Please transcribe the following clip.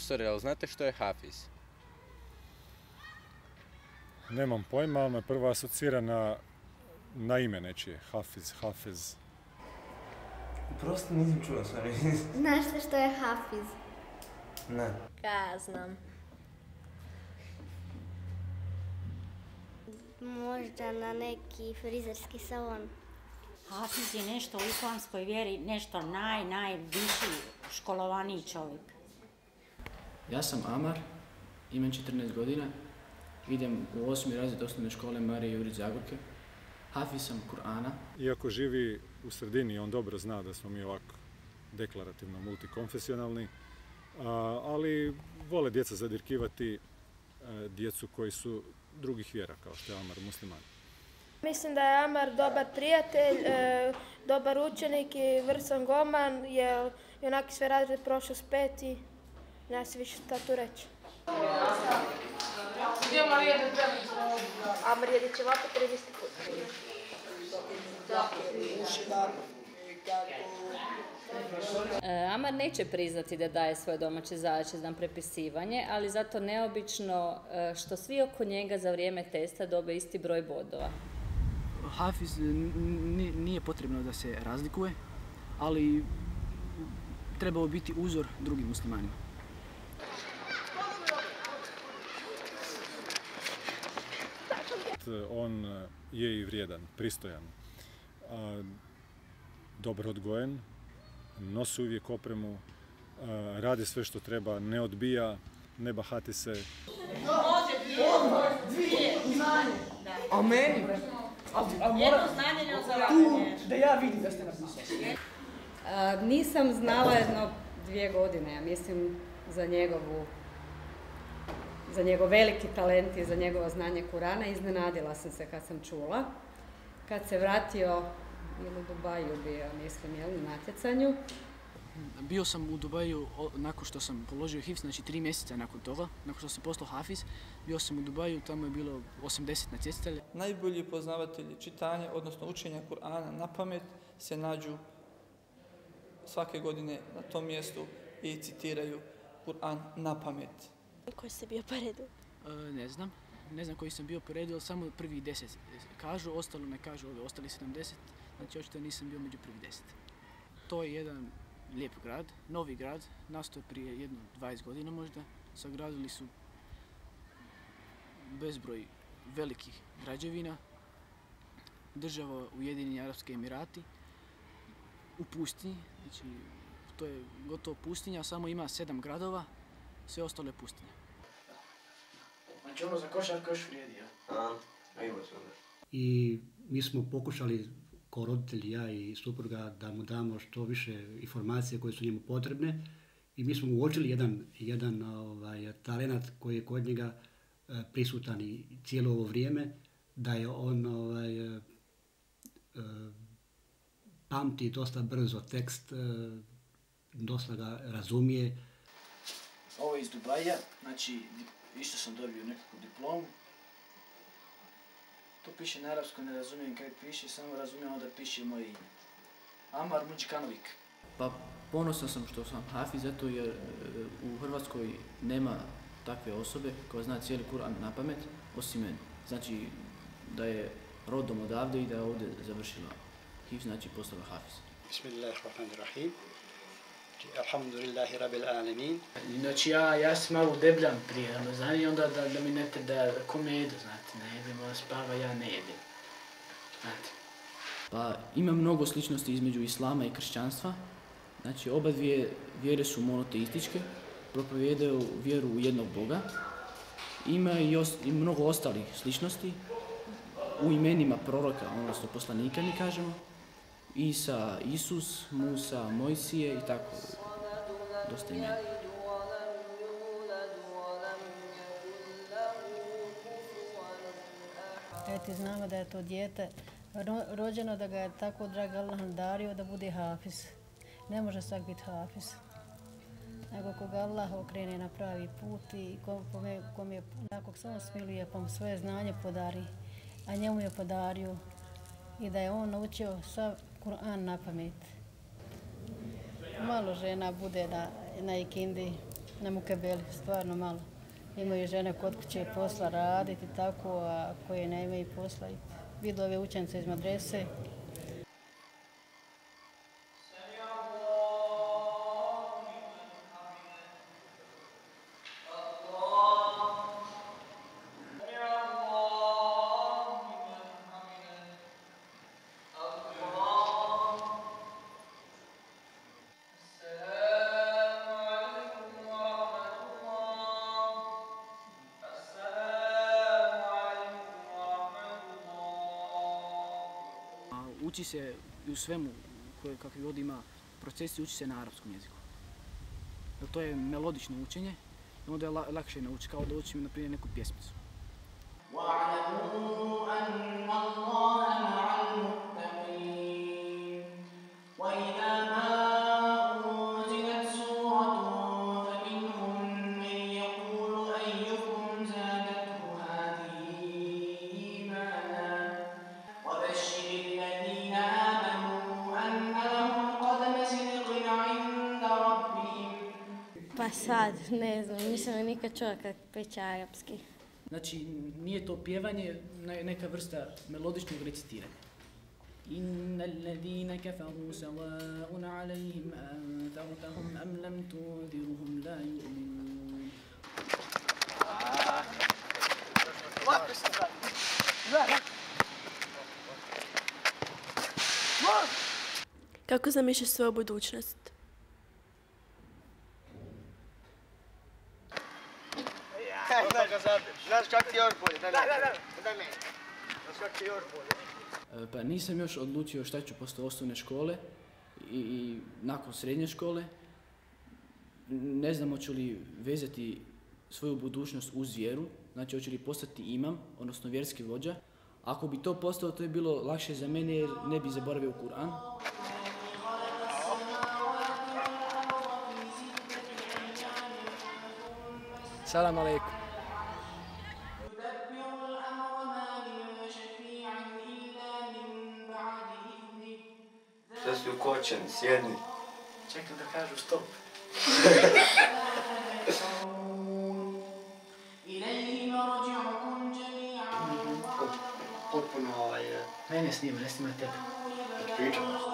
Profesore, ali znate što je hafiz? Nemam pojma, ali me prvo asocira na ime nečije. Hafez. Prosto nisam čuo, sorry. Znaš li što je hafiz? Ne. Ja znam. Možda na neki frizerski salon. Hafiz je nešto u islamskoj vjeri, nešto najviši školovaniji čovjek. Ja sam Amar, imam 14 godina, idem u 8. razred osnovne škole Marije Jurić Zagorke. Hafiz sam Kur'ana. Iako živi u sredini, on dobro zna da smo mi ovako deklarativno multikonfesionalni, ali vole djeca zadirkivati djecu koji su drugih vjera, kao što je Amar musliman. Mislim da je Amar dobar prijatelj, dobar učenik i vrsan goman, jer je onaki sve razred prošao s 5. Nema se više šta tu reći. Amar jede će ovako 30 puta. Amar neće priznati da daje svoje domaće zadaće za prepisivanje, ali zato neobično što svi oko njega za vrijeme testa dobe isti broj bodova. Hafiz nije potrebno da se razlikuje, ali trebao biti uzor drugim muslimanima. On je i vrijedan, pristojan, dobro odgojen, nosi uvijek opremu, radi sve što treba, ne odbija, ne bahati se. A meni? Jedno znanje ne ozaravanje. Da ja vidim da ste napisali. Nisam znala jedno 2 godine, ja mislim, za njegov veliki talent i za njegovo znanje Kurana. Iznenadila sam se kad sam čula. Kad se vratio, ili u Dubaju bio, mislim, na natjecanju. Bio sam u Dubaju nakon što sam položio hifz, znači 3 mjeseca nakon toga, nakon što sam poslao hafiz, bio sam u Dubaju, tamo je bilo 80 natjecatelja. Najbolji poznavatelji čitanja, odnosno učenja Kur'ana na pamet, se nađu svake godine na tom mjestu i citiraju Kur'an na pamet. Koji si bio po redu? Ne znam koji sam bio po redu, ali samo prvih 10 kažu, ostalo ne kažu, ostali 70, znači očito nisam bio među prvih 10. To je jedan lijep grad, novi grad, nastao prije jedno 20 godina možda. Sagradili su bezbroj velikih građevina, država Ujedinjeni Arapski Emirati, u pustinji, znači to je gotovo pustinja, samo ima 7 gradova, sve ostalo je pustinja. Znači ono za košarku još vrijedi, ja? I mi smo pokušali kao roditelji, ja i supruga, da mu damo što više informacije koje su njemu potrebne i mi smo uočili jedan talent koji je kod njega prisutan i cijelo ovo vrijeme, da je on pamti dosta brzo tekst, dosta ga razumije. Ovo je iz Dubaja, znači isto sam dobio nekakvu diplomu. To piše na arapskom, ne razumijem kaj piše, samo razumijem da piše moje ime. Amar Muđkanović. Pa ponosan sam što sam hafiz, zato jer u Hrvatskoj nema takve osobe koja zna cijeli Kur'an na pamet, osim mene. Znači da je rodom odavde i da je ovdje završila hifz, znači postala hafiz. Bismillahirrahmanirrahim. Alhamdulillahi rabbil alamin. Znači ja sam malo debljan prije Ramazana i onda da mi ne da kome jedu, znate, ne jedemo, spava, ja ne jedem. Znate. Pa ima mnogo sličnosti između islama i kršćanstva. Znači oba dvije vjere su monoteističke, propovijedaju vjeru u jednog Boga. Ima i mnogo ostalih sličnosti u imenima proroka, odnosno poslanika mi kažemo. Isa, Isus, Musa, Mojsije i tako, dosta imena. Eto, znamo da je to dijete rođeno, da ga je tako drag Allah dario da bude hafiz. Ne može svak biti hafiz. Nego koga Allah okrene na pravi put i kome nakog samo smiluje, pa mu svoje znanje podari, a njemu je podario i da je on naučio sav Kur'an na pamet. Malo žena bude na ikindi, ne mukebeli, stvarno malo. Imaju žene kod kuće posla raditi tako, a koje ne imaju posla. Vidio ove učenice iz medrese. Uči se i u svemu kakvi god ima procesi, uči se na arapskom jeziku. Jer to je melodično učenje i onda je lakše naučiti, kao da učim, na primjer, neku pjesmicu. Pa sad, ne znam, nisam nikad čula kako peče arapski. Znači, nije to pjevanje, neka vrsta melodičnog recitiranja. Inna alladhina kafaru sawa'un 'alayhim anzartahum am lam tunzirhum la yu'minun. Kako zamišljaš svoju budućnost? Znaš kak ti još bolje, daj meni. Znaš kak ti još bolje. Pa nisam još odlučio šta ću posle osnovne škole i nakon srednje škole. Ne znam hoću li vezati svoju budućnost uz vjeru, znači hoću li postati imam, odnosno vjerski vođa. Ako bi to postao, to je bilo lakše za mene jer ne bi zaboravio Kur'an. Salam alaikum. Što si ukočen, sjedni. Čekam da kažu stop. Potpuno Ne snima tebe. Pričam.